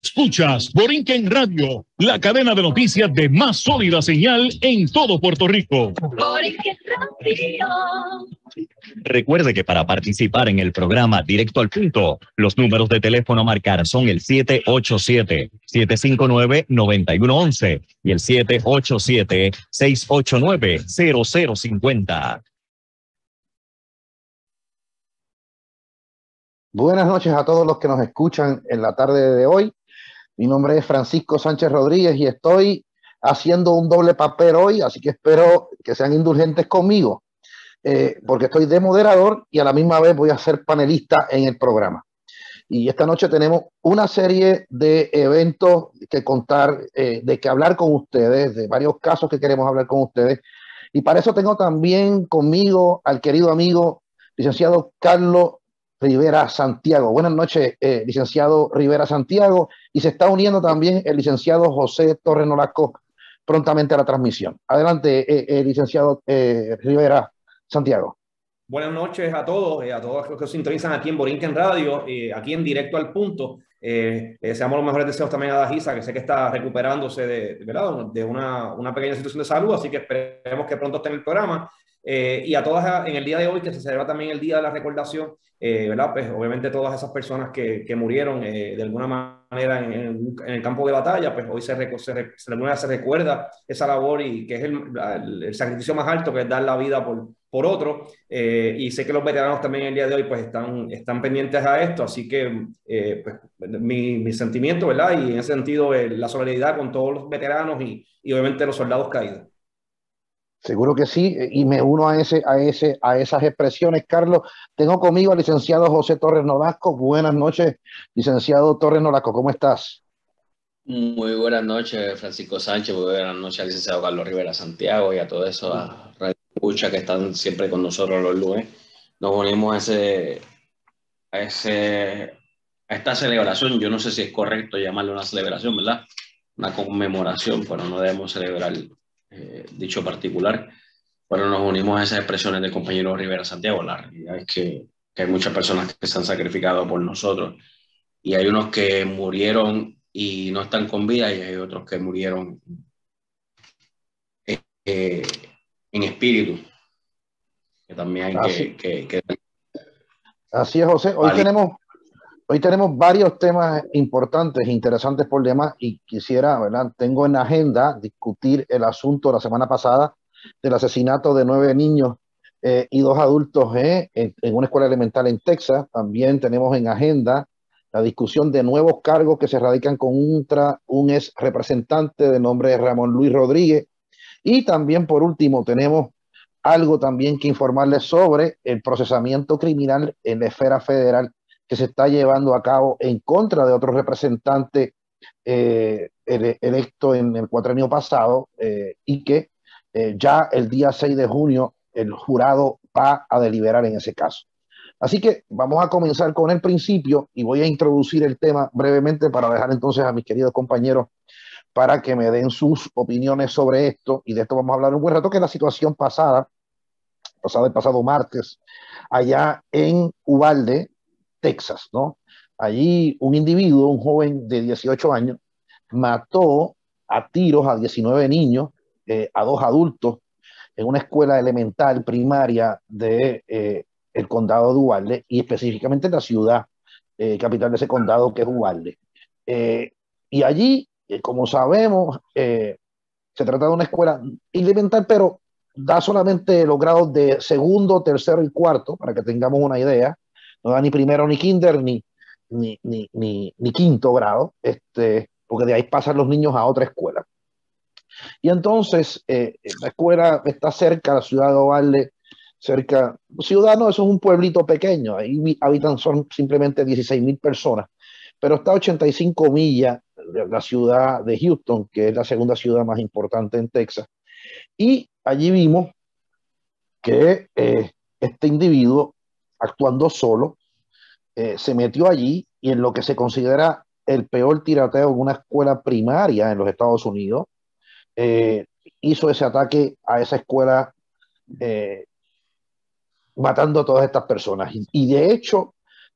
Escuchas Borinquen Radio, la cadena de noticias de más sólida señal en todo Puerto Rico. Borinquen Radio. Recuerde que para participar en el programa Directo al Punto, los números de teléfono a marcar son el 787-759-9111 y el 787-689-0050. Buenas noches a todos los que nos escuchan en la tarde de hoy. Mi nombre es Francisco Sánchez Rodríguez y estoy haciendo un doble papel hoy, así que espero que sean indulgentes conmigo, porque estoy de moderador y a la misma vez voy a ser panelista en el programa. Y esta noche tenemos una serie de eventos que contar, de que hablar con ustedes, de varios casos que queremos hablar con ustedes. Y para eso tengo también conmigo al querido amigo licenciado Carlos Rivera Santiago. Buenas noches, licenciado Rivera Santiago. Y se está uniendo también el licenciado José Torres Nolasco prontamente a la transmisión. Adelante, licenciado Rivera Santiago. Buenas noches a todos los que sintonizan aquí en Borinquen Radio, aquí en Directo al Punto. Deseamos los mejores deseos también a Dajisa, que sé que está recuperándose de una pequeña situación de salud, así que esperemos que pronto esté en el programa. Y a todas en el día de hoy, que se celebra también el Día de la Recordación, ¿verdad? Pues obviamente todas esas personas que murieron de alguna manera en el campo de batalla, pues hoy se recuerda esa labor y que es el sacrificio más alto, que es dar la vida por otro. Y sé que los veteranos también el día de hoy pues están pendientes a esto, así que pues, mi sentimiento, ¿verdad? Y en ese sentido la solidaridad con todos los veteranos y obviamente los soldados caídos. Seguro que sí, y me uno a esas expresiones, Carlos. Tengo conmigo al licenciado José Torres Nolasco. Buenas noches, licenciado Torres Nolasco, ¿cómo estás? Muy buenas noches, Francisco Sánchez. Muy buenas noches al licenciado Carlos Rivera Santiago y a todos esos radio escucha que están siempre con nosotros los lunes. Nos unimos a esta celebración. Yo no sé si es correcto llamarle una celebración, ¿verdad? Una conmemoración, pero no debemos celebrar dicho particular, pero nos unimos a esas expresiones del compañero Rivera Santiago. La realidad es que hay muchas personas que se han sacrificado por nosotros y hay unos que murieron y no están con vida y hay otros que murieron en espíritu, que también hay que Así es, José. Hoy tenemos varios temas importantes, interesantes por demás, y quisiera, ¿verdad? Tengo en agenda discutir el asunto de la semana pasada del asesinato de 9 niños y 2 adultos en una escuela elemental en Texas. También tenemos en agenda la discusión de nuevos cargos que se radican contra un ex representante de nombre Ramón Luis Rodríguez. Y también, por último, tenemos algo también que informarles sobre el procesamiento criminal en la esfera federal que se está llevando a cabo en contra de otro representante electo en el cuatrenio pasado y que ya el día 6 de junio el jurado va a deliberar en ese caso. Así que vamos a comenzar con el principio y voy a introducir el tema brevemente para dejar entonces a mis queridos compañeros para que me den sus opiniones sobre esto, y de esto vamos a hablar un buen rato, que es la situación el pasado martes, allá en Uvalde, Texas, ¿no? Allí un individuo, un joven de 18 años, mató a tiros a 19 niños, a 2 adultos, en una escuela elemental primaria de el condado de Uvalde, y específicamente en la ciudad capital de ese condado, que es Uvalde. Y allí, como sabemos, se trata de una escuela elemental, pero da solamente los grados de segundo, tercero y cuarto, para que tengamos una idea. No da ni primero, ni kinder, ni quinto grado, porque de ahí pasan los niños a otra escuela. Y entonces, la escuela está cerca, la ciudad de Ovalle, ciudad no, eso es un pueblito pequeño, ahí habitan son simplemente 16,000 personas, pero está a 85 millas de la ciudad de Houston, que es la segunda ciudad más importante en Texas. Y allí vimos que este individuo, actuando solo, se metió allí y en lo que se considera el peor tiroteo en una escuela primaria en los Estados Unidos, hizo ese ataque a esa escuela, matando a todas estas personas. Y de hecho,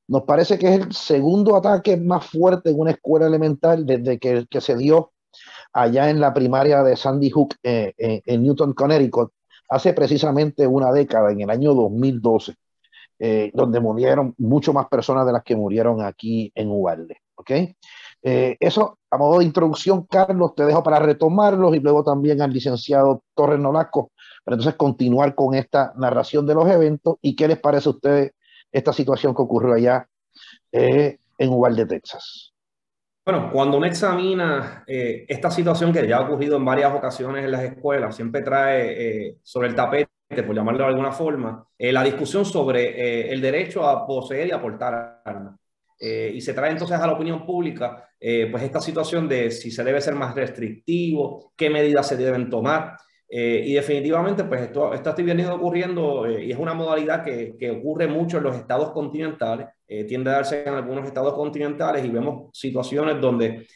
Nos parece que es el segundo ataque más fuerte en una escuela elemental desde que se dio allá en la primaria de Sandy Hook en Newton, Connecticut, hace precisamente una década, en el año 2012, donde murieron mucho más personas de las que murieron aquí en Uvalde. ¿Okay? Eso, a modo de introducción, Carlos, te dejo para retomarlos y luego también al licenciado Torres Nolasco, para entonces continuar con esta narración de los eventos. ¿Y qué les parece a ustedes esta situación que ocurrió allá en Uvalde, Texas? Bueno, cuando uno examina esta situación que ya ha ocurrido en varias ocasiones en las escuelas, siempre trae sobre el tapete, por llamarlo de alguna forma, la discusión sobre el derecho a poseer y a portar armas. Y se trae entonces a la opinión pública pues esta situación de si se debe ser más restrictivo, qué medidas se deben tomar. Y definitivamente pues esto está venido ocurriendo y es una modalidad que ocurre mucho en los estados continentales, tiende a darse en algunos estados continentales y vemos situaciones donde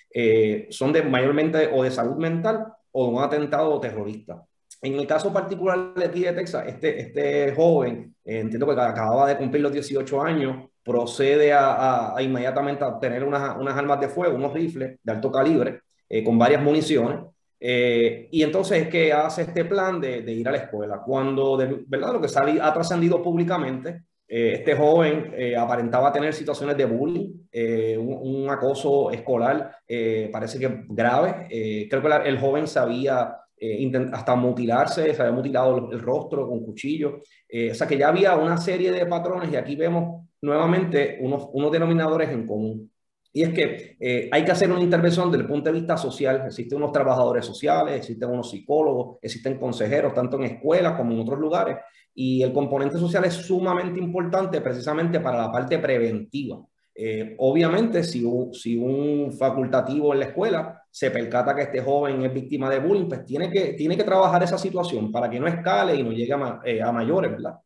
son mayormente o de salud mental o de un atentado terrorista. En el caso particular de aquí de Texas, este joven, entiendo que acababa de cumplir los 18 años, procede a inmediatamente a obtener unas armas de fuego, unos rifles de alto calibre con varias municiones. Y entonces es que hace este plan de ir a la escuela. Cuando, ¿verdad? Lo que ha trascendido públicamente, este joven aparentaba tener situaciones de bullying, un acoso escolar, parece que grave. Creo que el joven sabía hasta mutilarse, se había mutilado el rostro con cuchillo. O sea que ya había una serie de patrones y aquí vemos nuevamente unos denominadores en común. Y es que hay que hacer una intervención desde el punto de vista social. Existen unos trabajadores sociales, existen unos psicólogos, existen consejeros, tanto en escuelas como en otros lugares. Y el componente social es sumamente importante precisamente para la parte preventiva. Obviamente, si un facultativo en la escuela se percata que este joven es víctima de bullying, pues tiene que trabajar esa situación para que no escale y no llegue a mayores, ¿verdad?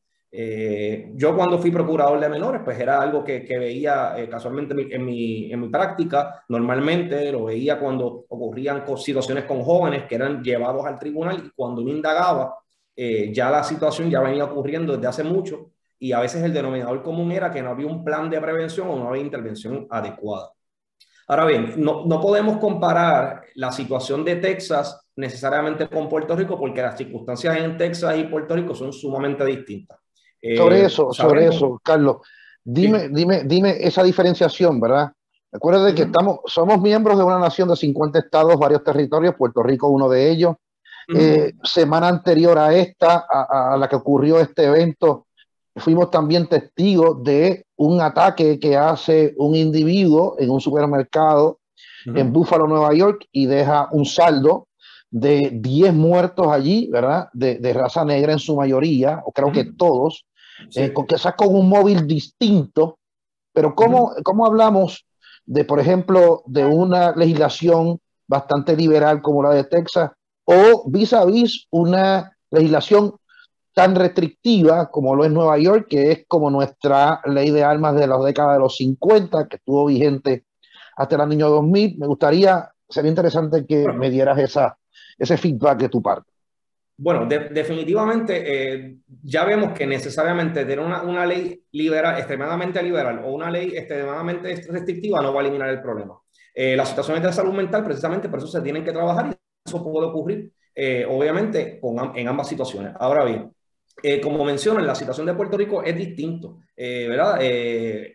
Yo cuando fui procurador de menores, pues era algo que veía casualmente en mi práctica. Normalmente lo veía cuando ocurrían situaciones con jóvenes que eran llevados al tribunal y cuando uno indagaba, ya la situación ya venía ocurriendo desde hace mucho y a veces el denominador común era que no había un plan de prevención o no había intervención adecuada. Ahora bien, no podemos comparar la situación de Texas necesariamente con Puerto Rico porque las circunstancias en Texas y Puerto Rico son sumamente distintas. Sobre eso, Carlos, dime esa diferenciación, ¿verdad? Acuérdate que somos miembros de una nación de 50 estados, varios territorios, Puerto Rico uno de ellos. Semana anterior a esta, a la que ocurrió este evento, fuimos también testigos de un ataque que hace un individuo en un supermercado en Buffalo, Nueva York, y deja un saldo de 10 muertos allí, ¿verdad? De raza negra en su mayoría, o creo que todos, quizás con un móvil distinto, pero ¿cómo hablamos de, por ejemplo, de una legislación bastante liberal como la de Texas o vis a vis una legislación tan restrictiva como lo es Nueva York, que es como nuestra ley de armas de la década de los 50, que estuvo vigente hasta el año 2000? Me gustaría, sería interesante que me dieras ese feedback de tu parte. Bueno, definitivamente ya vemos que necesariamente tener una ley liberal, extremadamente liberal o una ley extremadamente restrictiva no va a eliminar el problema. Las situaciones de salud mental precisamente por eso se tienen que trabajar y eso puede ocurrir obviamente en ambas situaciones. Ahora bien, como menciono, en la situación de Puerto Rico es distinto, ¿verdad?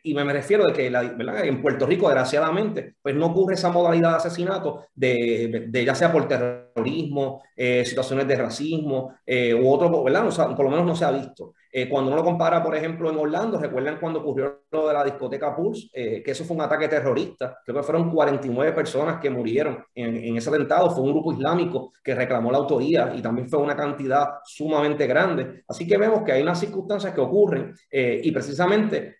Y me refiero de que ¿verdad? En Puerto Rico, desgraciadamente, pues no ocurre esa modalidad de asesinato de ya sea por terrorismo, situaciones de racismo u otro, ¿verdad? O sea, por lo menos no se ha visto. Cuando uno lo compara, por ejemplo, en Orlando, recuerdan cuando ocurrió lo de la discoteca Pulse, que eso fue un ataque terrorista. Creo que fueron 49 personas que murieron en ese atentado. Fue un grupo islámico que reclamó la autoría y también fue una cantidad sumamente grande. Así que vemos que hay unas circunstancias que ocurren y precisamente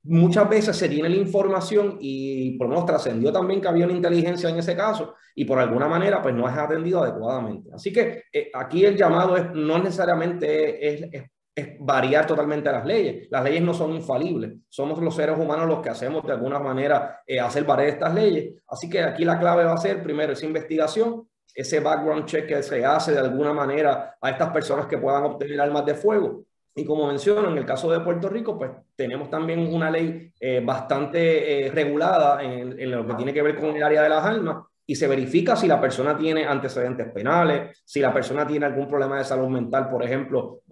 muchas veces se tiene la información y por lo menos trascendió también que había una inteligencia en ese caso y por alguna manera pues no es atendido adecuadamente. Así que aquí el llamado no necesariamente es variar totalmente las leyes. Las leyes no son infalibles. Somos los seres humanos los que hacemos de alguna manera hacer variar estas leyes. Así que aquí la clave va a ser primero esa investigación, ese background check que se hace de alguna manera a estas personas que puedan obtener armas de fuego. Y como menciono, en el caso de Puerto Rico, pues tenemos también una ley bastante regulada en lo que tiene que ver con el área de las armas, y se verifica si la persona tiene antecedentes penales, si la persona tiene algún problema de salud mental, por ejemplo,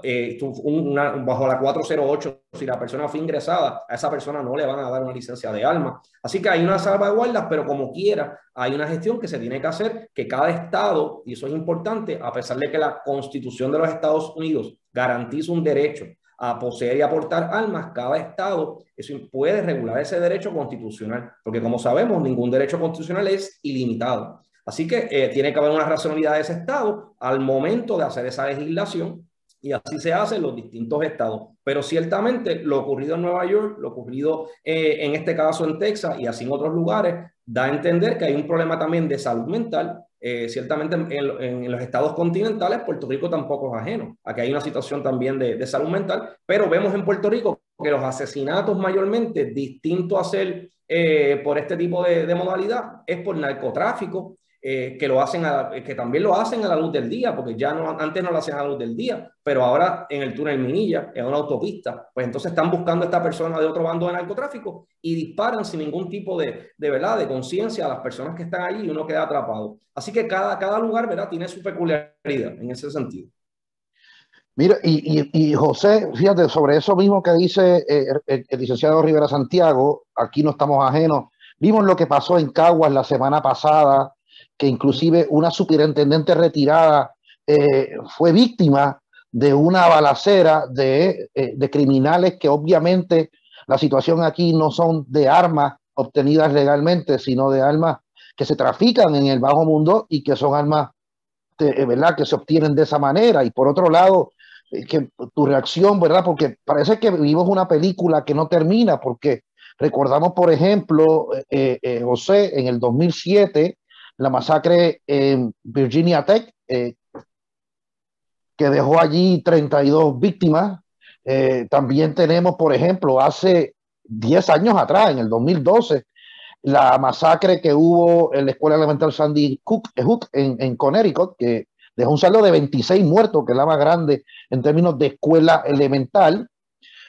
bajo la 408, si la persona fue ingresada, a esa persona no le van a dar una licencia de armas. Así que hay unas salvaguardas, pero como quiera, hay una gestión que se tiene que hacer, que cada estado, y eso es importante, a pesar de que la Constitución de los Estados Unidos garantiza un derecho a poseer y aportar armas, cada estado eso puede regular ese derecho constitucional, porque como sabemos, ningún derecho constitucional es ilimitado. Así que tiene que haber una racionalidad de ese estado al momento de hacer esa legislación, y así se hace en los distintos estados. Pero ciertamente lo ocurrido en Nueva York, lo ocurrido en este caso en Texas y así en otros lugares, da a entender que hay un problema también de salud mental. Ciertamente en los estados continentales, Puerto Rico tampoco es ajeno. Aquí hay una situación también de salud mental, pero vemos en Puerto Rico que los asesinatos mayormente, distinto a ser por este tipo de modalidad, es por narcotráfico, que lo hacen que también lo hacen a la luz del día, porque ya no, antes no lo hacían a la luz del día, pero ahora en el túnel Minilla, en una autopista, pues entonces están buscando a esta persona de otro bando de narcotráfico y disparan sin ningún tipo de verdad, de conciencia a las personas que están allí, y uno queda atrapado. Así que cada lugar, ¿verdad?, tiene su peculiaridad en ese sentido. Mira, y José, fíjate, sobre eso mismo que dice el licenciado Rivera Santiago, aquí no estamos ajenos. Vimos lo que pasó en Caguas la semana pasada, que inclusive una superintendente retirada fue víctima de una balacera de criminales, que obviamente la situación aquí no son de armas obtenidas legalmente, sino de armas que se trafican en el bajo mundo y que son armas ¿verdad?, que se obtienen de esa manera. Y por otro lado, que tu reacción, ¿verdad? Porque parece que vivimos una película que no termina, porque recordamos, por ejemplo, José, en el 2007, la masacre en Virginia Tech, que dejó allí 32 víctimas. También tenemos, por ejemplo, hace 10 años atrás, en el 2012, la masacre que hubo en la escuela elemental Sandy Hook en Connecticut, que dejó un saldo de 26 muertos, que es la más grande en términos de escuela elemental.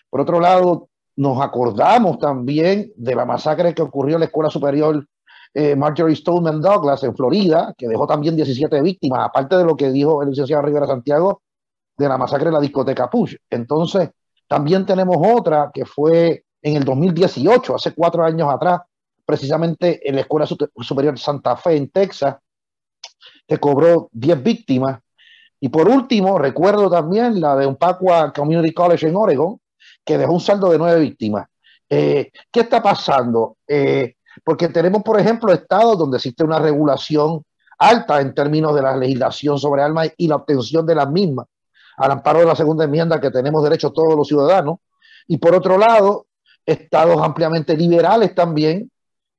Por otro lado, nos acordamos también de la masacre que ocurrió en la escuela superior Marjorie Stoneman Douglas en Florida, que dejó también 17 víctimas, aparte de lo que dijo el licenciado Rivera Santiago de la masacre de la discoteca Push. Entonces, también tenemos otra que fue en el 2018, hace 4 años atrás, precisamente en la Escuela Superior Santa Fe en Texas, que cobró 10 víctimas. Y por último, recuerdo también la de Umpaqua Community College en Oregon, que dejó un saldo de 9 víctimas. ¿Qué está pasando? Porque tenemos, por ejemplo, estados donde existe una regulación alta en términos de la legislación sobre armas y la obtención de las mismas, al amparo de la segunda enmienda que tenemos derecho todos los ciudadanos. Y por otro lado, estados ampliamente liberales también.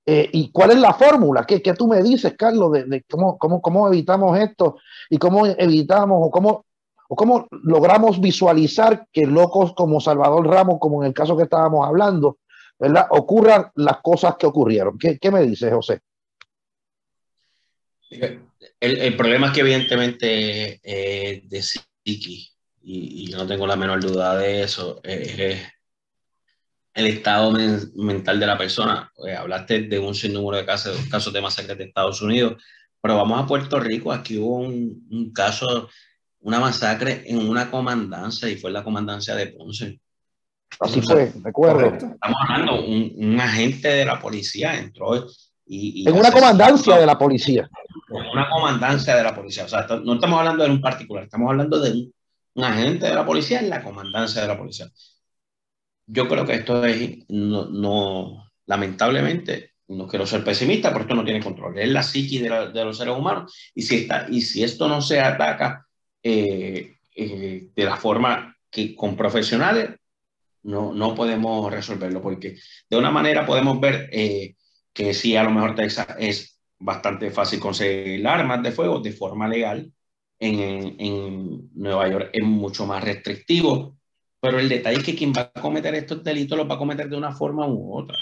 ¿Y cuál es la fórmula? ¿Qué tú me dices, Carlos, de cómo evitamos esto y cómo evitamos o cómo logramos visualizar que locos como Salvador Ramos, como en el caso que estábamos hablando, ¿verdad?, ocurran las cosas que ocurrieron? ¿Qué me dices, José? El problema es que evidentemente de psiqui, y yo no tengo la menor duda de eso, el estado mental de la persona. Hablaste de un sinnúmero de casos de masacres de Estados Unidos, pero vamos a Puerto Rico. Aquí hubo un caso, una masacre en una comandancia, y fue la comandancia de Ponce. Así fue, recuerdo. Estamos hablando, un agente de la policía entró y en una comandancia de la policía. Una comandancia de la policía. O sea, no estamos hablando de un particular, estamos hablando de un agente de la policía en la comandancia de la policía. Yo creo que esto es, lamentablemente, no quiero ser pesimista, pero esto no tiene control. Es la psiqui de los seres humanos. Y si esto no se ataca de la forma que con profesionales, no podemos resolverlo, porque de una manera podemos ver que sí, a lo mejor Texas es bastante fácil conseguir armas de fuego de forma legal. En Nueva York es mucho más restrictivo, pero el detalle es que quien va a cometer estos delitos los va a cometer de una forma u otra.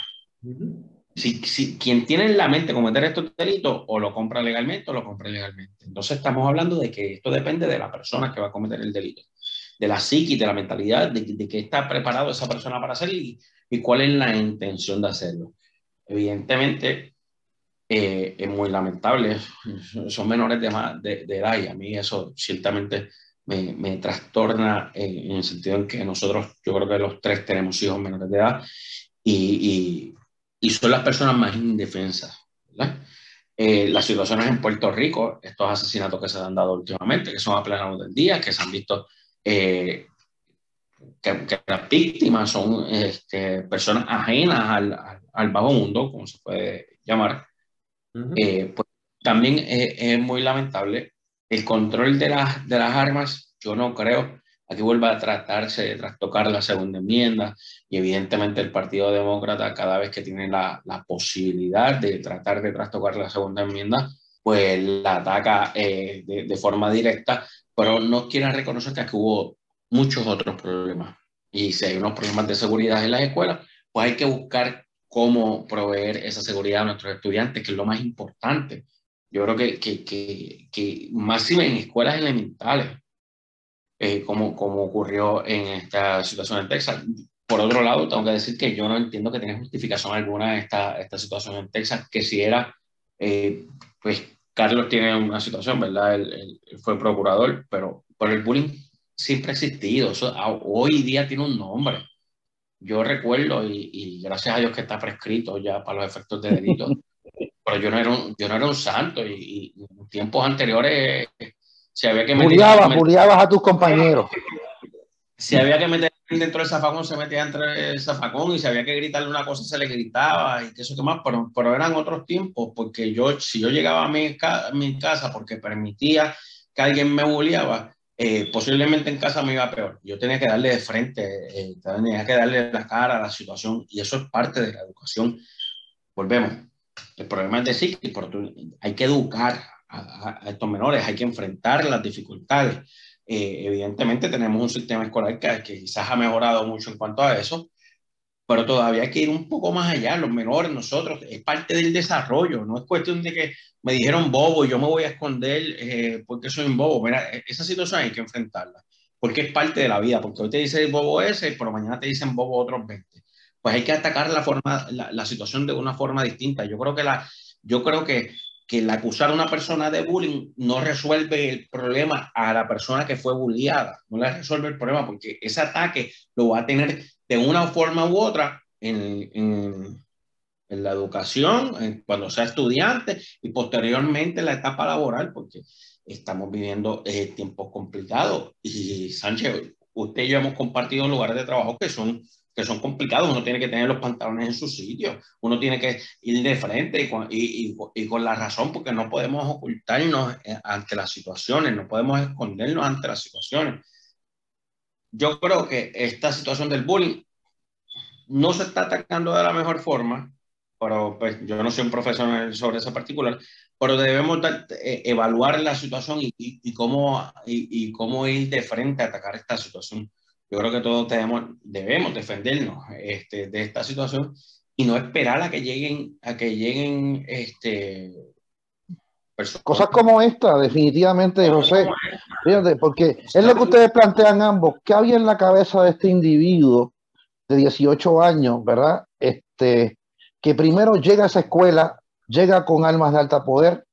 Si quien tiene en la mente cometer estos delitos, o lo compra legalmente o lo compra ilegalmente. Entonces estamos hablando de que esto depende de la persona que va a cometer el delito. la psiquis, de la mentalidad, de qué está preparado esa persona para hacer y cuál es la intención de hacerlo. Evidentemente, es muy lamentable, son menores de edad y a mí eso ciertamente me trastorna en el sentido en que nosotros, yo creo que los tres tenemos hijos menores de edad y son las personas más indefensas, ¿verdad? Las situaciones en Puerto Rico, estos asesinatos que se han dado últimamente, que son a plena luz del día, que se han visto que las víctimas son personas ajenas al bajo mundo, como se puede llamar, pues también es muy lamentable. El control de las armas, yo no creo, aquí vuelva a tratarse de trastocar la segunda enmienda y evidentemente el Partido Demócrata cada vez que tiene la posibilidad de tratar de trastocar la segunda enmienda, pues la ataca de forma directa, pero no quiere reconocer que aquí hubo muchos otros problemas. Y si hay unos problemas de seguridad en las escuelas, pues hay que buscar cómo proveer esa seguridad a nuestros estudiantes, que es lo más importante. Yo creo que más en escuelas elementales, como ocurrió en esta situación en Texas. Por otro lado, tengo que decir que yo no entiendo que tenga justificación alguna esta situación en Texas, que si era, pues Carlos tiene una situación, ¿verdad? Él fue procurador, pero el bullying siempre ha existido. Eso hoy día tiene un nombre. Yo recuerdo, y gracias a Dios que está prescrito ya para los efectos de delito, pero yo no era un santo y en tiempos anteriores si había que bulliabas a tus compañeros. Si había que meter dentro del zafacón, se metía dentro del zafacón y si había que gritarle una cosa, se le gritaba y que eso que más, pero eran otros tiempos, porque si yo llegaba a mi casa porque permitía que alguien me bulliaba, posiblemente en casa me iba peor. Yo tenía que darle de frente, tenía que darle la cara a la situación y eso es parte de la educación. Volvemos. El problema es decir que hay que educar a estos menores, hay que enfrentar las dificultades. Evidentemente tenemos un sistema escolar que quizás ha mejorado mucho en cuanto a eso, pero todavía hay que ir un poco más allá. Los menores, nosotros, es parte del desarrollo, no es cuestión de que me dijeron bobo y yo me voy a esconder porque soy un bobo. Mira, esa situación hay que enfrentarla, porque es parte de la vida, porque hoy te dice el bobo ese, pero mañana te dicen bobo otros 20. Pues hay que atacar la situación de una forma distinta. Yo creo que el acusar a una persona de bullying no resuelve el problema a la persona que fue bulliada, no le resuelve el problema porque ese ataque lo va a tener de una forma u otra en la educación, cuando sea estudiante y posteriormente en la etapa laboral, porque estamos viviendo tiempos complicados. Y Sánchez, usted y yo hemos compartido lugares de trabajo que son complicados. Uno tiene que tener los pantalones en su sitio, uno tiene que ir de frente y con la razón, porque no podemos ocultarnos ante las situaciones, no podemos escondernos ante las situaciones. Yo creo que esta situación del bullying no se está atacando de la mejor forma, pero pues, yo no soy un profesional sobre esa particular, pero debemos evaluar la situación y cómo ir de frente a atacar esta situación. Yo creo que todos debemos defendernos de esta situación y no esperar a que lleguen personas. Cosas como esta, definitivamente, José. Fíjate, porque es lo que ustedes plantean ambos. ¿Qué había en la cabeza de este individuo de 18 años, verdad? Que primero llega a esa escuela, llega con armas de alta poder,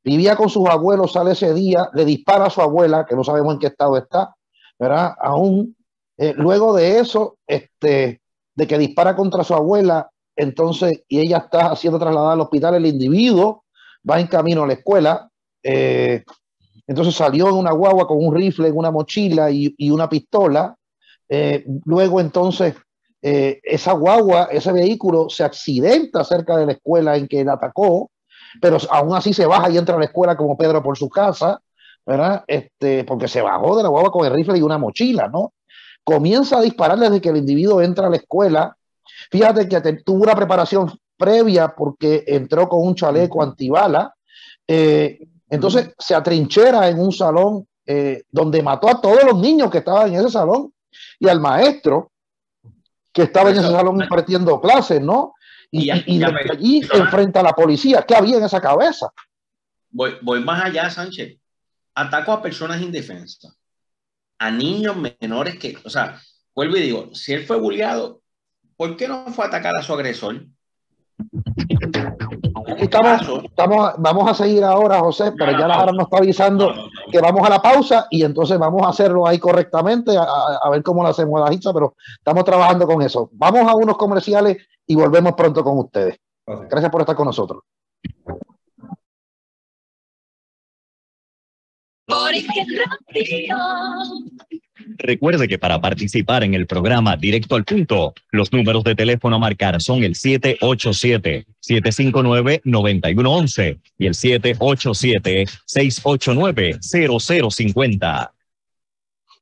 vivía con sus abuelos, sale ese día, le dispara a su abuela, que no sabemos en qué estado está, ¿verdad? Aún, luego de eso, de que dispara contra su abuela, entonces, y ella está siendo trasladada al hospital, el individuo va en camino a la escuela, entonces salió en una guagua con un rifle, en una mochila y una pistola. Luego entonces esa guagua, ese vehículo se accidenta cerca de la escuela en que la atacó, pero aún así se baja y entra a la escuela como Pedro por su casa, ¿verdad? Porque se bajó de la guagua con el rifle y una mochila, ¿no? Comienza a disparar desde que el individuo entra a la escuela. Fíjate que tuvo una preparación previa porque entró con un chaleco antibala. Entonces se atrinchera en un salón donde mató a todos los niños que estaban en ese salón y al maestro que estaba en ese salón impartiendo clases, ¿no? Y allí enfrenta a la policía. ¿Qué había en esa cabeza? Voy más allá, Sánchez. Ataco a personas indefensas. a niños menores que, o sea, vuelvo y digo, si él fue bulleado, ¿por qué no fue a atacar a su agresor? Vamos a seguir ahora, José, pero ya la Jara nos está avisando que vamos a la pausa y entonces vamos a hacerlo ahí correctamente, a ver cómo lo hacemos a la Hitza, pero estamos trabajando con eso. Vamos a unos comerciales y volvemos pronto con ustedes. Okay. Gracias por estar con nosotros. Recuerde que para participar en el programa Directo al Punto, los números de teléfono a marcar son el 787-759-9111 y el 787-689-0050.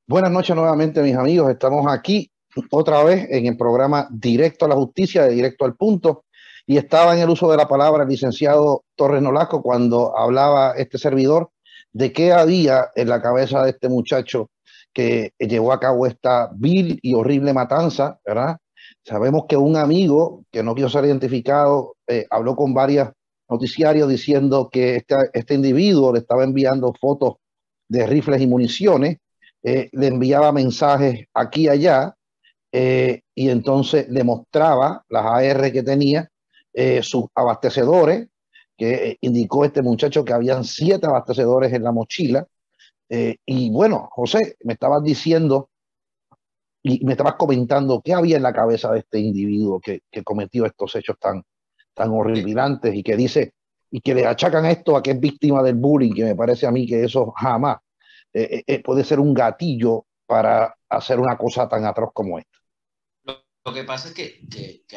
Buenas noches nuevamente, mis amigos. Estamos aquí otra vez en el programa Directo a la Justicia, de Directo al Punto, y estaba en el uso de la palabra el licenciado Torres Nolasco cuando hablaba este servidor de qué había en la cabeza de este muchacho que llevó a cabo esta vil y horrible matanza, ¿verdad? Sabemos que un amigo, que no quiso ser identificado, habló con varios noticiarios diciendo que este individuo le estaba enviando fotos de rifles y municiones, le enviaba mensajes aquí y allá, y entonces le mostraba las AR que tenía, sus abastecedores, que indicó este muchacho que habían 7 abastecedores en la mochila. Y bueno, José, me estabas diciendo y me estabas comentando qué había en la cabeza de este individuo que cometió estos hechos tan horripilantes y que dice, y que le achacan esto a que es víctima del bullying, que me parece a mí que eso jamás puede ser un gatillo para hacer una cosa tan atroz como esta. Lo que pasa es que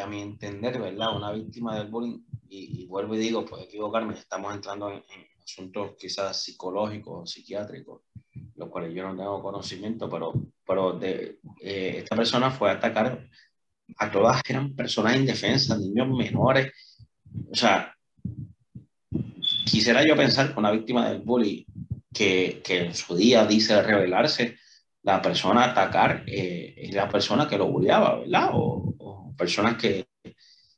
a mi entender, ¿verdad? Una víctima del bullying, y vuelvo y digo, puedo equivocarme, estamos entrando en asuntos quizás psicológicos, psiquiátricos, los cuales yo no tengo conocimiento, pero esta persona fue a atacar a todas, eran personas indefensas, niños menores. O sea, quisiera yo pensar que una víctima del bullying que en su día dice rebelarse, la persona a atacar es la persona que lo bulleaba, ¿verdad? O personas que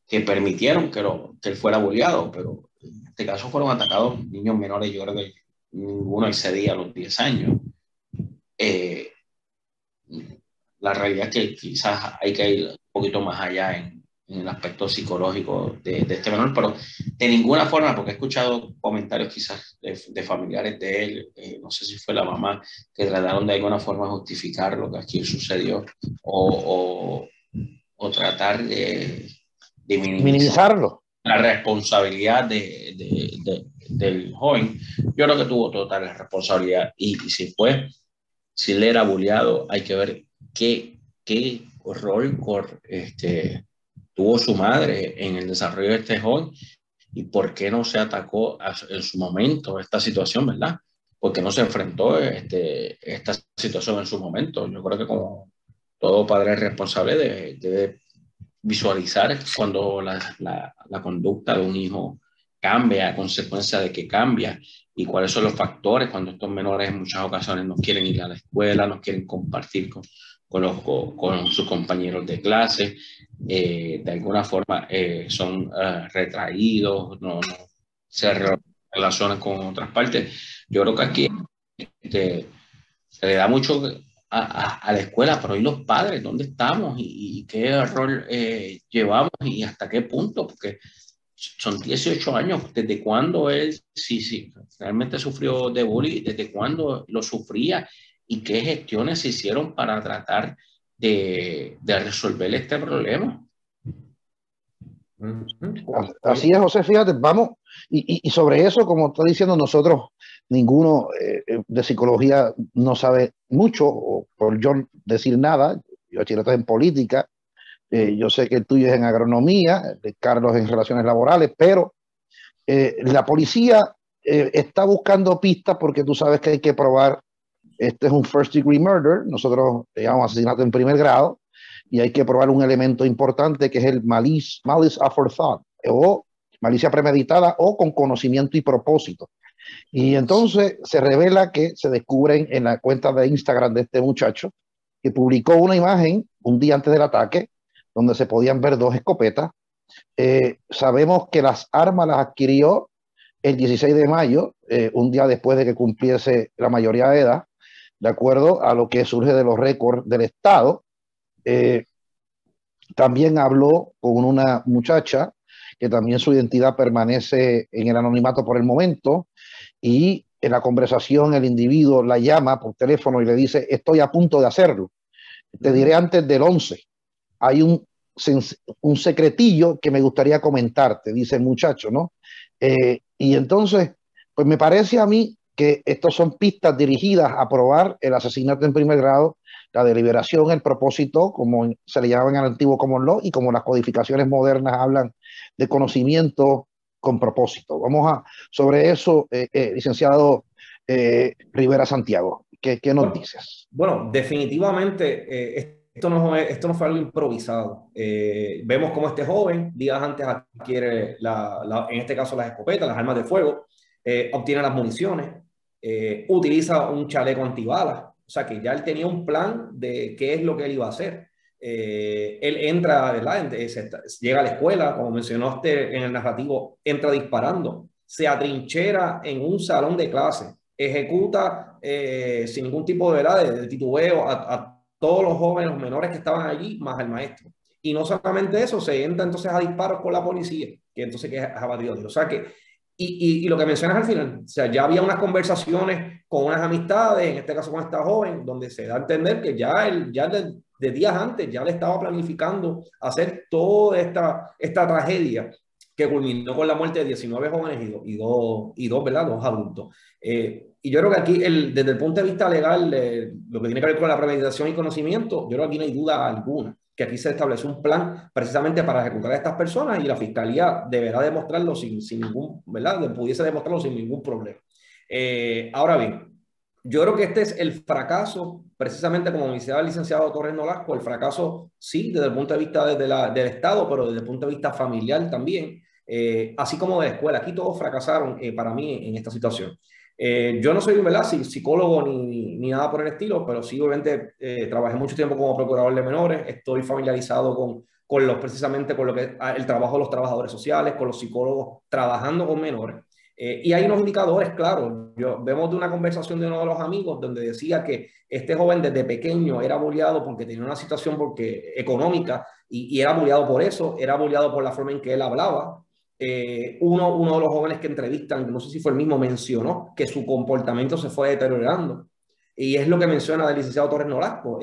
permitieron que él fuera bulleado, pero en este caso fueron atacados niños menores, yo creo que ninguno excedía los 10 años. La realidad es que quizás hay que ir un poquito más allá en el aspecto psicológico de este menor, pero de ninguna forma, porque he escuchado comentarios quizás de familiares de él, no sé si fue la mamá, que trataron de alguna forma justificar lo que aquí sucedió o tratar de minimizarlo. La responsabilidad del joven. Yo creo que tuvo total responsabilidad y si él era bulleado, hay que ver qué rol tuvo su madre en el desarrollo de este joven y por qué no se atacó en su momento esta situación, ¿verdad? Porque no se enfrentó esta situación en su momento. Yo creo que como todo padre responsable debe visualizar cuando la conducta de un hijo cambia a consecuencia de que cambia y cuáles son los factores cuando estos menores en muchas ocasiones no quieren ir a la escuela, no quieren compartir con sus compañeros de clase, de alguna forma son retraídos, no se relacionan con otras partes. Yo creo que aquí se le da mucho a la escuela, pero ¿y los padres? ¿Dónde estamos? ¿Y qué rol llevamos? ¿Y hasta qué punto? Porque son 18 años. ¿Desde cuándo él, si realmente sufrió de bullying, desde cuándo lo sufría? ¿Y qué gestiones se hicieron para tratar de resolver este problema? Así es, José, fíjate, vamos, y sobre eso, como está diciendo, nosotros, ninguno de psicología no sabe mucho, o por yo decir nada. Yo estoy en política, yo sé que el tuyo es en agronomía, de Carlos en relaciones laborales, pero la policía está buscando pistas porque tú sabes que hay que probar, este es un first degree murder, nosotros le llamamos asesinato en primer grado, y hay que probar un elemento importante que es el malice aforethought, o malicia premeditada o con conocimiento y propósito. Y entonces se revela que se descubren en la cuenta de Instagram de este muchacho que publicó una imagen un día antes del ataque donde se podían ver 2 escopetas. Sabemos que las armas las adquirió el 16 de mayo, un día después de que cumpliese la mayoría de edad. de acuerdo a lo que surge de los récords del Estado. También habló con una muchacha que también su identidad permanece en el anonimato por el momento, y en la conversación el individuo la llama por teléfono y le dice: estoy a punto de hacerlo, te diré antes del 11. Hay un secretillo que me gustaría comentarte, dice el muchacho, ¿no? Y entonces, pues me parece a mí que estos son pistas dirigidas a probar el asesinato en primer grado, la deliberación, el propósito, como se le llama en el antiguo common law, y como las codificaciones modernas hablan de conocimiento con propósito. Sobre eso, licenciado Rivera Santiago, ¿qué nos dices? Bueno, definitivamente esto no fue algo improvisado. Vemos cómo este joven días antes adquiere, en este caso, las escopetas, las armas de fuego, obtiene las municiones, utiliza un chaleco antibalas. O sea que ya él tenía un plan de qué es lo que él iba a hacer. Él entra, ¿verdad? Llega a la escuela, como mencionaste en el narrativo, entra disparando, se atrinchera en un salón de clase, ejecuta sin ningún tipo de, ¿verdad?, de titubeo a todos los jóvenes, los menores que estaban allí, más al maestro. Y no solamente eso, se entra entonces a disparos con la policía, que entonces que es abatido. O sea que, y lo que mencionas al final, o sea, ya había unas conversaciones con unas amistades, en este caso con esta joven, donde se da a entender que ya de días antes ya le estaba planificando hacer toda esta tragedia que culminó con la muerte de 19 jóvenes y dos, ¿verdad?, dos adultos. Y yo creo que aquí, desde el punto de vista legal, lo que tiene que ver con la premeditación y conocimiento, yo creo que aquí no hay duda alguna, que aquí se establece un plan precisamente para ejecutar a estas personas, y la fiscalía deberá demostrarlo sin ningún, ¿verdad?, pudiese demostrarlo sin ningún problema. Ahora bien, yo creo que este es el fracaso, precisamente como decía el licenciado Torres Nolasco, el fracaso, sí, desde el punto de vista del Estado, pero desde el punto de vista familiar también, así como de la escuela. Aquí todos fracasaron para mí en esta situación. Yo no soy, ¿verdad?, psicólogo ni nada por el estilo, pero sí, obviamente, trabajé mucho tiempo como procurador de menores, estoy familiarizado precisamente con lo que es el trabajo de los trabajadores sociales, con los psicólogos trabajando con menores. Y hay unos indicadores, claro. Vemos de una conversación de uno de los amigos donde decía que este joven desde pequeño era bulliado porque tenía una situación económica, y era bulliado por eso, era bulliado por la forma en que él hablaba. Uno de los jóvenes que entrevistan, no sé si fue el mismo, mencionó que su comportamiento se fue deteriorando. Y es lo que menciona el licenciado Torres Nolasco.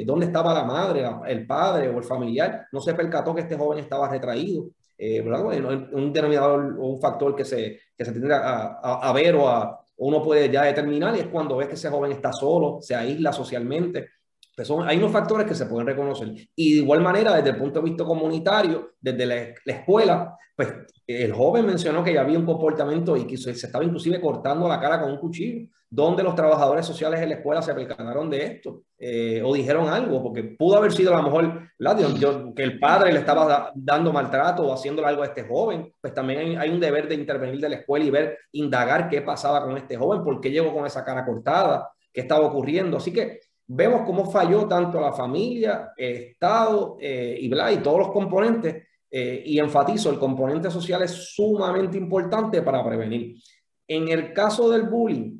¿Dónde estaba la madre, el padre o el familiar? No se percató que este joven estaba retraído. Un denominador o un factor que se tiende a ver o uno puede ya determinar, y es cuando ves que ese joven está solo, se aísla socialmente. Pues hay unos factores que se pueden reconocer. Y de igual manera, desde el punto de vista comunitario, desde la escuela, pues el joven mencionó que ya había un comportamiento y que se estaba inclusive cortando la cara con un cuchillo, donde los trabajadores sociales en la escuela se percataron de esto, o dijeron algo, porque pudo haber sido a lo mejor que el padre le estaba dando maltrato o haciéndole algo a este joven. Pues también hay un deber de intervenir de la escuela y indagar qué pasaba con este joven, por qué llegó con esa cara cortada, qué estaba ocurriendo. Así que vemos cómo falló tanto la familia, el Estado, y todos los componentes, y enfatizo, el componente social es sumamente importante para prevenir. En el caso del bullying,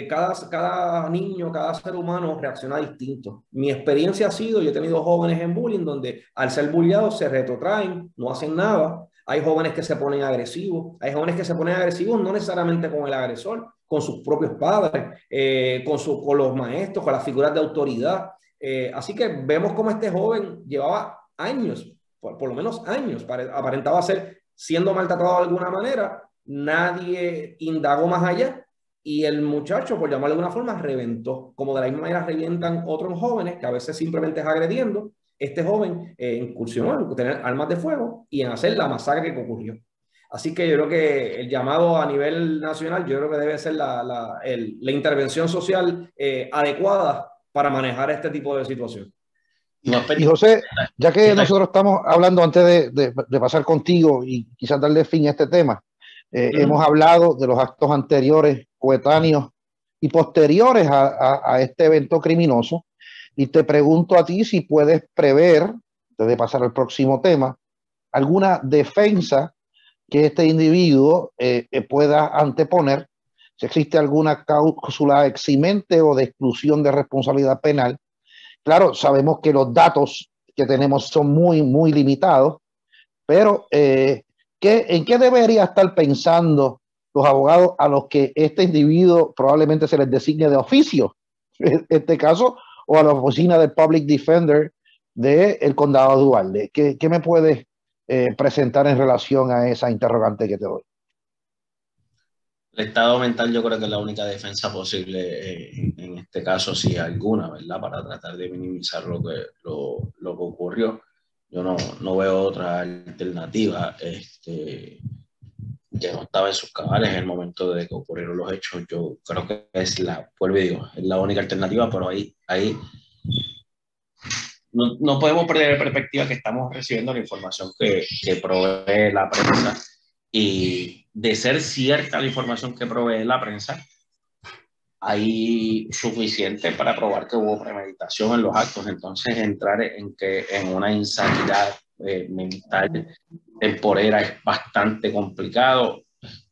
cada niño, cada ser humano reacciona distinto. Mi experiencia ha sido, yo he tenido jóvenes en bullying donde al ser bulliados se retrotraen, no hacen nada. Hay jóvenes que se ponen agresivos, no necesariamente con el agresor, con sus propios padres, con los maestros, con las figuras de autoridad. Así que vemos cómo este joven llevaba años, por lo menos años, aparentaba ser siendo maltratado de alguna manera. Nadie indagó más allá, y el muchacho, por llamarlo de una forma, reventó. Como de la misma manera revientan otros jóvenes que a veces simplemente es agrediendo. Este joven incursionó en tener armas de fuego y en hacer la masacre que ocurrió. Así que yo creo que el llamado a nivel nacional, yo creo que debe ser la intervención social adecuada para manejar este tipo de situación. Y José, ya que nosotros estamos hablando, antes de pasar contigo y quizás darle fin a este tema, hemos hablado de los actos anteriores, coetáneos y posteriores a este evento criminoso, y te pregunto a ti si puedes prever, antes de pasar al próximo tema, alguna defensa que este individuo pueda anteponer si existe alguna cláusula eximente o de exclusión de responsabilidad penal. Claro, sabemos que los datos que tenemos son muy limitados, pero ¿en qué debería estar pensando los abogados a los que este individuo probablemente se les designe de oficio, en este caso, o a la oficina del Public Defender del condado de Uvalde? ¿Qué me puedes presentar en relación a esa interrogante que te doy? El estado mental yo creo que es la única defensa posible en este caso, si alguna, ¿verdad? Para tratar de minimizar lo que ocurrió. Yo no veo otra alternativa. Que no estaba en sus cabales en el momento de que ocurrieron los hechos. Yo creo que vuelvo y digo, es la única alternativa, pero ahí no podemos perder de perspectiva que estamos recibiendo la información que provee la prensa, y de ser cierta la información que provee la prensa, hay suficiente para probar que hubo premeditación en los actos. Entonces entrar en una insanidad mental temporera es bastante complicado.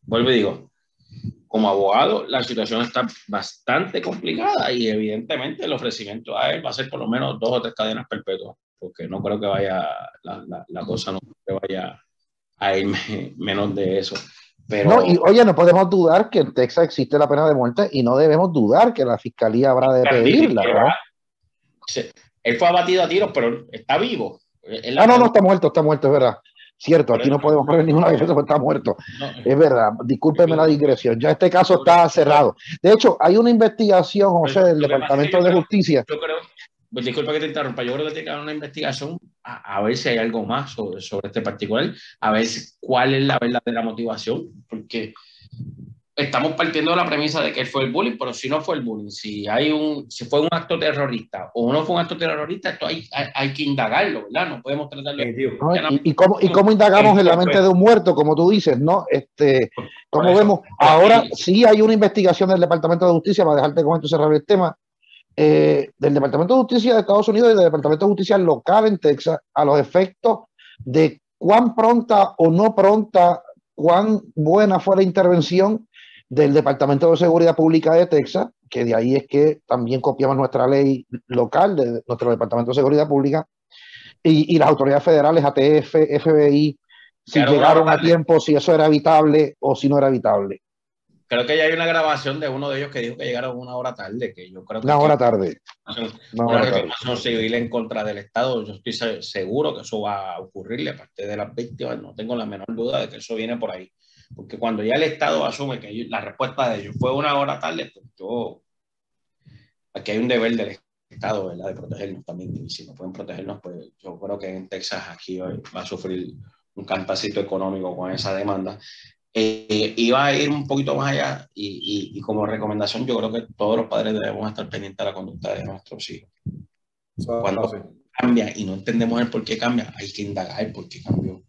Vuelvo y digo, como abogado, la situación está bastante complicada y evidentemente el ofrecimiento a él va a ser por lo menos 2 o 3 cadenas perpetuas, porque no creo que la cosa no vaya a ir menos de eso. Pero, no, y oye, no podemos dudar que en Texas existe la pena de muerte y no debemos dudar que la fiscalía habrá de pedirla, ¿no? Él fue abatido a tiros, pero está vivo. No, está muerto, es verdad. Cierto, aquí no podemos poner ninguna defensa porque está muerto. No, es verdad, discúlpeme la digresión. Ya este caso está cerrado. De hecho, hay una investigación, José, del Departamento de Justicia. Yo creo, pues disculpa que te interrumpa, yo creo que tiene que haber una investigación a ver si hay algo más sobre este particular, a ver cuál es la verdadera motivación, porque estamos partiendo de la premisa de que él fue el bullying, pero si no fue el bullying, si fue un acto terrorista o no fue un acto terrorista, esto hay que indagarlo, ¿verdad? No podemos tratarlo. ¿Y cómo indagamos en la mente de un muerto, como tú dices, ¿no? Como vemos, ahora sí hay una investigación del Departamento de Justicia, para dejarte con esto cerrar el tema, del Departamento de Justicia de Estados Unidos y del Departamento de Justicia local en Texas, a los efectos de cuán pronta o no pronta, cuán buena fue la intervención del Departamento de Seguridad Pública de Texas, que de ahí es que también copiamos nuestra ley local de nuestro Departamento de Seguridad Pública, y las autoridades federales, ATF, FBI, si llegaron a tiempo, si eso era evitable o si no era evitable. Creo que ya hay una grabación de uno de ellos que dijo que llegaron 1 hora tarde, que yo creo que una hora tarde. Una reclamación civil en contra del Estado. Yo estoy seguro que eso va a ocurrirle, aparte de las víctimas, no tengo la menor duda de que eso viene por ahí. Porque cuando ya el Estado asume que la respuesta de ellos fue 1 hora tarde, pues aquí hay un deber del Estado, ¿verdad?, de protegernos también. Y si no pueden protegernos, pues yo creo que en Texas aquí va a sufrir un cantacito económico con esa demanda. Iba a ir un poquito más allá y como recomendación, yo creo que todos los padres debemos estar pendientes de la conducta de nuestros hijos. Cuando cambia y no entendemos el por qué cambia, hay que indagar por qué cambió.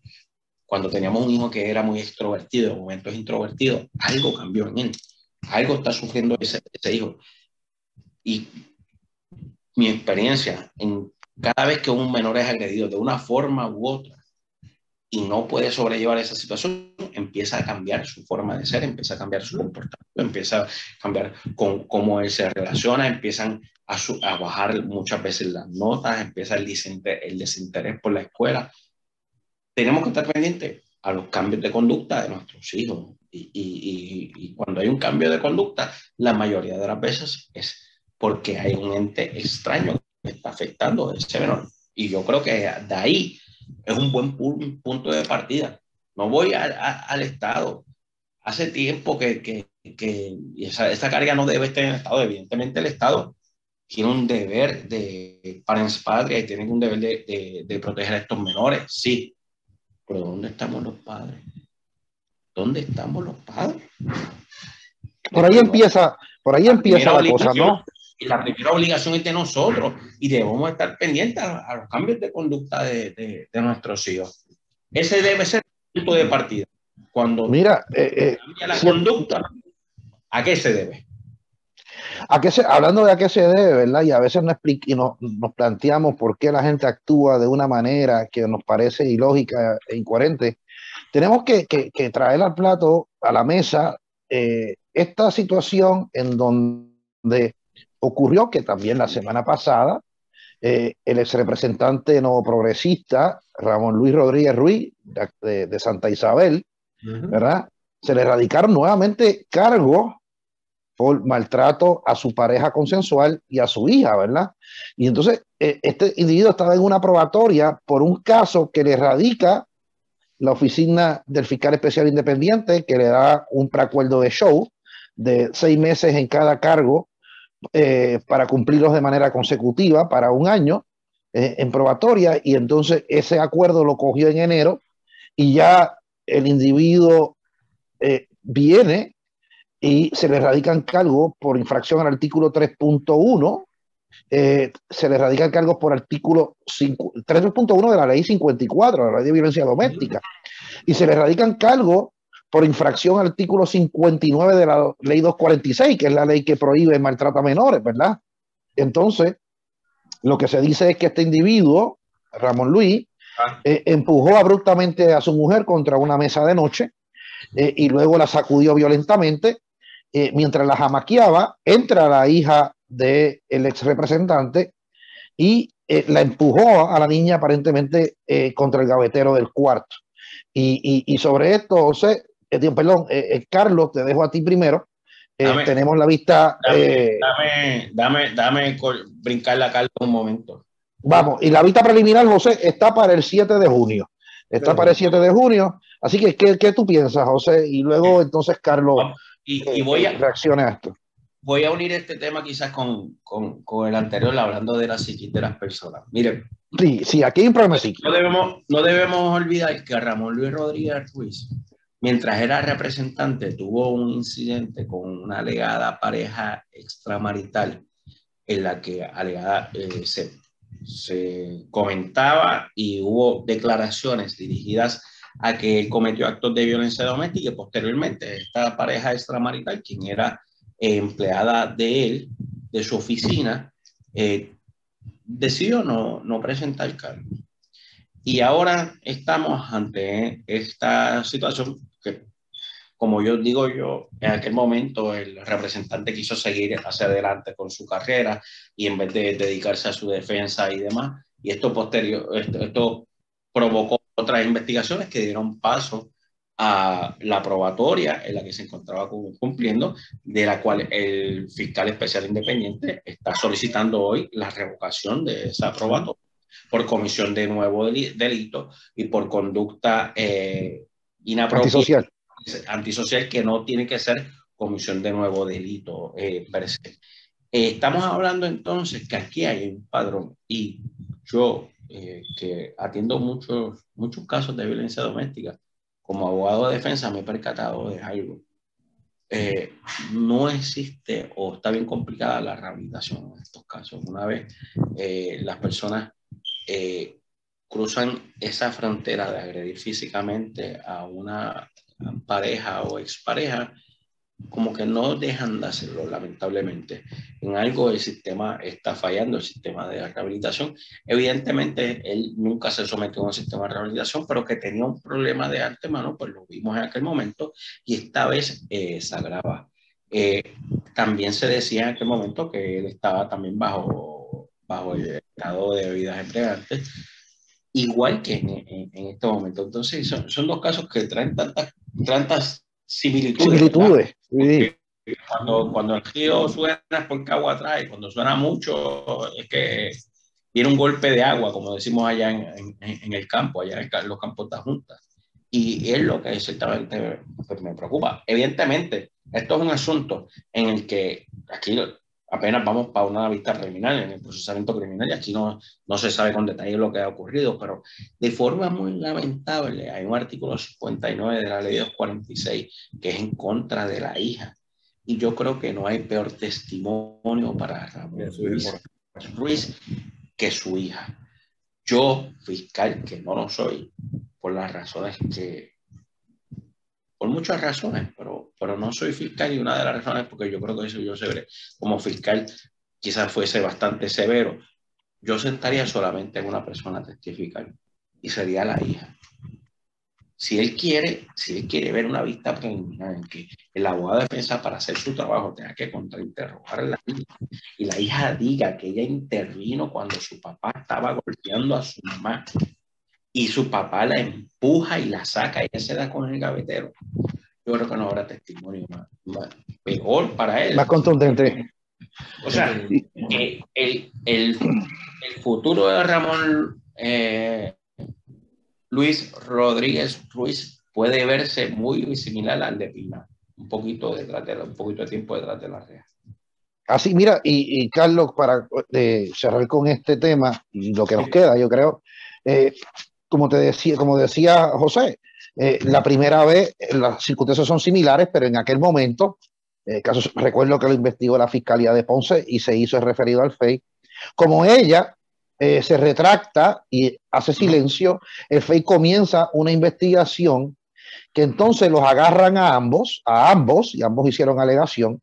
Cuando teníamos un hijo que era muy extrovertido, en momentos introvertido, algo cambió en él. Algo está sufriendo ese hijo. Y mi experiencia, cada vez que un menor es agredido de una forma u otra y no puede sobrellevar esa situación, empieza a cambiar su forma de ser, empieza a cambiar su comportamiento, empieza a cambiar cómo él se relaciona, empiezan a bajar muchas veces las notas, empieza el desinterés por la escuela. Tenemos que estar pendientes a los cambios de conducta de nuestros hijos. Y cuando hay un cambio de conducta, la mayoría de las veces es porque hay un ente extraño que está afectando a ese menor. Y yo creo que de ahí es un buen punto de partida. No voy al Estado. Hace tiempo que esa carga no debe estar en el Estado. Evidentemente el Estado tiene un deber de parents patria y tiene un deber de proteger a estos menores, sí. Pero ¿dónde estamos los padres? ¿Dónde estamos los padres? Por ahí empieza la cosa, ¿no? Y la primera obligación es de nosotros y debemos estar pendientes a los cambios de conducta de nuestros hijos. Ese debe ser el punto de partida. Cuando cambia la conducta, ¿a qué se debe? Hablando de a qué se debe, ¿verdad? Y a veces nos planteamos por qué la gente actúa de una manera que nos parece ilógica e incoherente. Tenemos que traer al plato, a la mesa, esta situación en donde ocurrió que también la semana pasada el ex representante no progresista Ramón Luis Rodríguez Ruiz de Santa Isabel, ¿verdad? Se le radicaron nuevamente cargos por maltrato a su pareja consensual y a su hija, ¿verdad? Y entonces este individuo estaba en una probatoria por un caso que le radica la oficina del fiscal especial independiente, que le da un preacuerdo de show de 6 meses en cada cargo para cumplirlos de manera consecutiva para un año en probatoria, y entonces ese acuerdo lo cogió en enero y ya el individuo viene y se le radican cargos por infracción al artículo 3.1, se le radican cargos por artículo 3.1 de la ley 54, de la ley de violencia doméstica, y se le radican cargos por infracción al artículo 59 de la ley 246, que es la ley que prohíbe el maltrato a menores, ¿verdad? Entonces, lo que se dice es que este individuo, Ramón Luis, empujó abruptamente a su mujer contra una mesa de noche y luego la sacudió violentamente. Mientras la jamaqueaba, entra la hija del ex representante y la empujó a la niña aparentemente contra el gavetero del cuarto. Y sobre esto, José, Carlos, te dejo a ti primero. Tenemos la vista. Dame brincar la Carlos un momento. Vamos, y la vista preliminar, José, está para el 7 de junio. Está para el 7 de junio. Así que, ¿qué tú piensas, José? Y luego, entonces, Carlos, reaccione a esto. Voy a unir este tema quizás con el anterior, hablando de la psiquis de las personas. Miren. Sí, aquí hay un problema psíquico. No debemos olvidar que Ramón Luis Rodríguez Ruiz, mientras era representante, tuvo un incidente con una alegada pareja extramarital en la que alegada se comentaba y hubo declaraciones dirigidas a que él cometió actos de violencia doméstica, y posteriormente esta pareja extramarital, quien era empleada de él, de su oficina, decidió no presentar cargo. Y ahora estamos ante esta situación que, como yo digo en aquel momento el representante quiso seguir hacia adelante con su carrera y en vez de dedicarse a su defensa y demás, y esto provocó otras investigaciones que dieron paso a la probatoria en la que se encontraba cumpliendo, de la cual el fiscal especial independiente está solicitando hoy la revocación de esa probatoria por comisión de nuevo delito y por conducta inapropiada, antisocial, que no tiene que ser comisión de nuevo delito per se. Estamos hablando entonces que aquí hay un padrón, y yo que atiendo muchos casos de violencia doméstica, como abogado de defensa me he percatado de algo. No existe, o está bien complicada la rehabilitación en estos casos. Una vez las personas cruzan esa frontera de agredir físicamente a una pareja o expareja, como que no dejan de hacerlo, lamentablemente. En algo el sistema está fallando, el sistema de rehabilitación. Evidentemente, él nunca se sometió a un sistema de rehabilitación, pero que tenía un problema de antemano, pues lo vimos en aquel momento, y esta vez se agrava. También se decía en aquel momento que él estaba también bajo el estado de bebidas embriagantes, igual que en este momento. Entonces, son dos casos que traen tantas similitudes. Sí. Cuando el río suena es porque agua trae, cuando suena mucho es que viene un golpe de agua, como decimos allá en el campo, allá en los campos de juntas. Y es lo que ciertamente pues, me preocupa. Evidentemente, esto es un asunto en el que aquí apenas vamos para una vista preliminar en el procesamiento criminal, y aquí no se sabe con detalle lo que ha ocurrido, pero de forma muy lamentable hay un artículo 59 de la ley 246 que es en contra de la hija, y yo creo que no hay peor testimonio para Ramón Ruiz que su hija. Yo, fiscal, que no lo soy, por las razones por muchas razones, pero no soy fiscal, y una de las razones porque yo creo que eso yo como fiscal quizás fuese bastante severo. Yo sentaría solamente a una persona a testificar y sería la hija. si él quiere ver una vista preliminar en que el abogado de defensa para hacer su trabajo tenga que contrainterrogar a la hija y la hija diga que ella intervino cuando su papá estaba golpeando a su mamá y su papá la empuja y la saca y ella se da con el gavetero, yo creo que no habrá testimonio mejor para él. Más contundente. O sea, el futuro de Ramón Luis Rodríguez Ruiz puede verse muy similar al de Pina, un poquito de tiempo detrás de la reja. Así, mira, y Carlos, para cerrar con este tema y lo que nos queda, yo creo, como decía José, la primera vez las circunstancias son similares, pero en aquel momento, recuerdo que lo investigó la Fiscalía de Ponce y se hizo el referido al FEI. Como ella se retracta y hace silencio, el FEI comienza una investigación que entonces los agarran a ambos, y ambos hicieron alegación,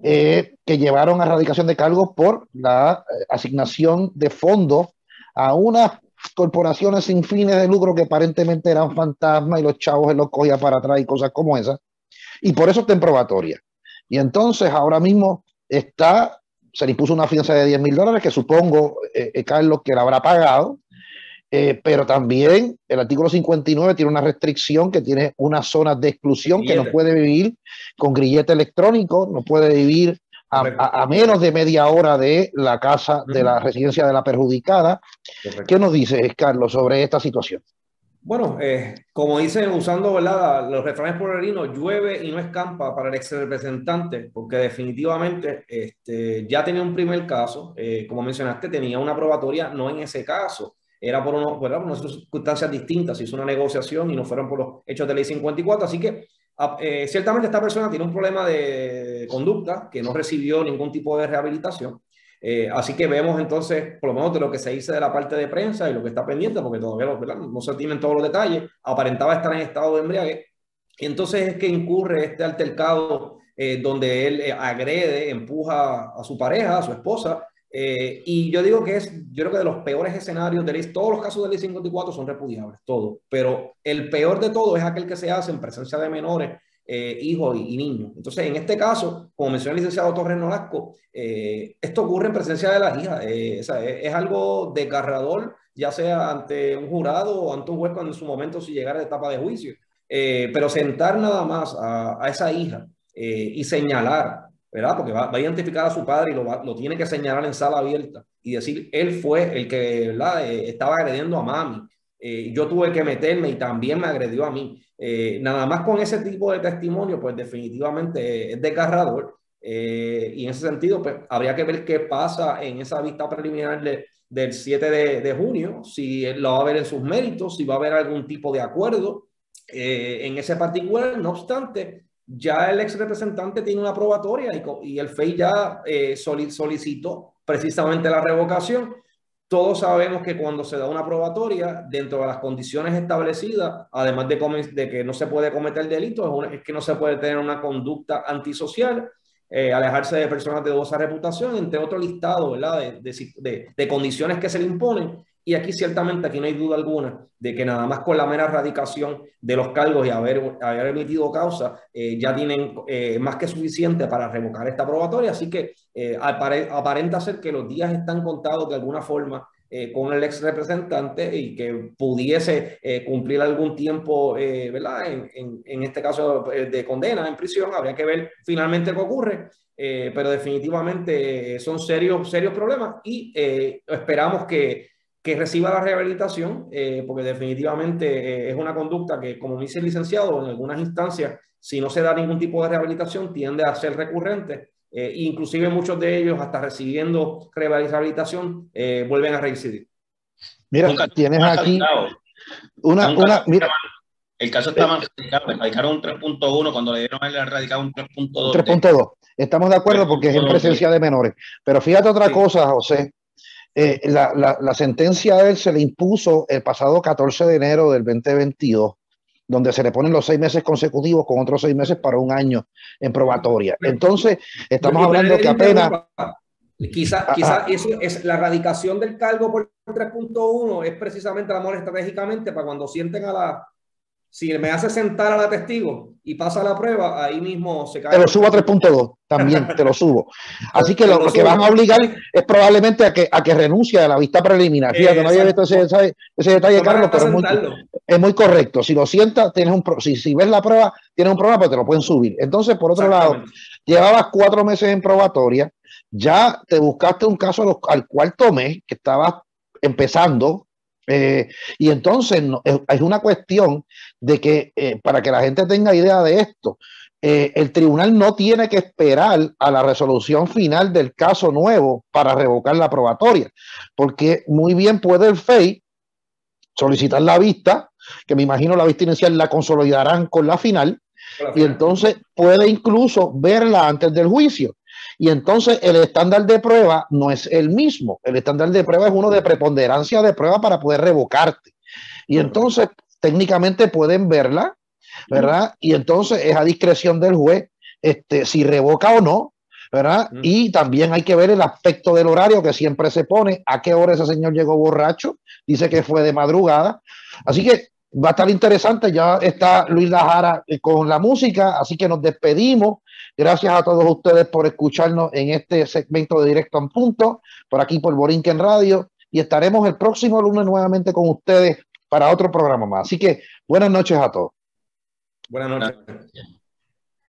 que llevaron a erradicación de cargos por la asignación de fondos a unas corporaciones sin fines de lucro que aparentemente eran fantasmas y los chavos se los cogían para atrás y cosas como esas, y por eso está en probatoria. Y entonces ahora mismo se le impuso una fianza de $10,000 que supongo, Carlos, que la habrá pagado, pero también el artículo 59 tiene una restricción que tiene unas zonas de exclusión, que no puede vivir con grillete electrónico, no puede vivir a menos de media hora de la casa, de la residencia de la perjudicada. Correcto. ¿Qué nos dices, Carlos, sobre esta situación? Bueno, como dicen, usando, ¿verdad?, los refranes pueblerinos, llueve y no escampa para el ex representante, porque definitivamente ya tenía un primer caso, como mencionaste, tenía una probatoria, no en ese caso, era por unas circunstancias distintas, se hizo una negociación y no fueron por los hechos de ley 54, así que ciertamente esta persona tiene un problema de conducta, que no recibió ningún tipo de rehabilitación. Así que vemos entonces, por lo menos de lo que se dice de la parte de prensa y lo que está pendiente, porque todavía no se tienen todos los detalles, aparentaba estar en estado de embriaguez, y entonces es que incurre este altercado donde él agrede, empuja a su pareja, a su esposa, y yo digo que yo creo que de los peores escenarios de ley, todos los casos de ley 54 son repudiables, todos, pero el peor de todo es aquel que se hace en presencia de menores, hijos y niños. Entonces, en este caso, como mencionó el licenciado Torres Nolasco, esto ocurre en presencia de las hijas. Es algo desgarrador, ya sea ante un jurado o ante un juez cuando en su momento si llegara a la etapa de juicio. Pero sentar nada más a esa hija y señalar, ¿verdad? Porque va a identificar a su padre y lo tiene que señalar en sala abierta y decir, él fue el que, ¿verdad?, estaba agrediendo a mami. Yo tuve que meterme y también me agredió a mí. Nada más con ese tipo de testimonio, pues definitivamente es desgarrador. Y en ese sentido, pues habría que ver qué pasa en esa vista preliminar del 7 de junio, si él lo va a ver en sus méritos, si va a haber algún tipo de acuerdo en ese particular. No obstante, ya el ex representante tiene una probatoria y el FEI ya solicitó precisamente la revocación. Todos sabemos que cuando se da una probatoria, dentro de las condiciones establecidas, además de que no se puede cometer delito, es que no se puede tener una conducta antisocial, alejarse de personas de dudosa reputación, entre otro listado, ¿verdad?, de condiciones que se le imponen. Y aquí ciertamente no hay duda alguna de que nada más con la mera erradicación de los cargos y haber emitido causa, ya tienen más que suficiente para revocar esta probatoria. Así que aparenta ser que los días están contados de alguna forma con el ex representante y que pudiese cumplir algún tiempo, ¿verdad?, en este caso de condena en prisión. Habría que ver finalmente qué ocurre. Pero definitivamente son serios problemas y esperamos que reciba la rehabilitación, porque definitivamente es una conducta que, como dice el licenciado, en algunas instancias, si no se da ningún tipo de rehabilitación, tiende a ser recurrente. Inclusive muchos de ellos, hasta recibiendo rehabilitación, vuelven a reincidir. Mira, tienes aquí mira, el caso está más radicado, radicaron un 3.1 cuando le dieron a él erradicar un 3.2. 3.2. Estamos de acuerdo porque es en presencia de menores. Pero fíjate otra cosa, José. La sentencia a él se le impuso el pasado 14 de enero del 2022, donde se le ponen los 6 meses consecutivos con otros 6 meses para un año en probatoria. Entonces, estamos hablando que apenas... Quizá eso es la erradicación del cargo por 3.1, es precisamente la mejor estratégicamente para cuando sienten a Si me hace sentar a la testigo y pasa la prueba, ahí mismo se cae. Te lo subo a 3.2, también te lo subo. Así que lo que van a obligar es probablemente a que renuncie a la vista preliminar. Fíjate, no había visto ese detalle, Carlos, pero es muy correcto. Si lo sientas, si ves la prueba, tienes un problema, pero te lo pueden subir. Entonces, por otro lado, llevabas 4 meses en probatoria, ya te buscaste un caso al cuarto mes, que estabas empezando. Y entonces es una cuestión de que para que la gente tenga idea de esto, el tribunal no tiene que esperar a la resolución final del caso nuevo para revocar la probatoria, porque muy bien puede el FEI solicitar la vista, que me imagino la vista inicial la consolidarán con la final, y entonces puede incluso verla antes del juicio. Y entonces el estándar de prueba no es el mismo. El estándar de prueba es uno de preponderancia de prueba para poder revocarte. Y entonces técnicamente pueden verla, ¿verdad? Y entonces es a discreción del juez si revoca o no, ¿verdad? Y también hay que ver el aspecto del horario que siempre se pone, a qué hora ese señor llegó borracho, dice que fue de madrugada. Así que va a estar interesante. Ya está Luis Lajara con la música, así que nos despedimos. Gracias a todos ustedes por escucharnos en este segmento de Directo en Punto, por aquí por Borinquen Radio, y estaremos el próximo lunes nuevamente con ustedes para otro programa más. Así que buenas noches a todos. Buenas noches.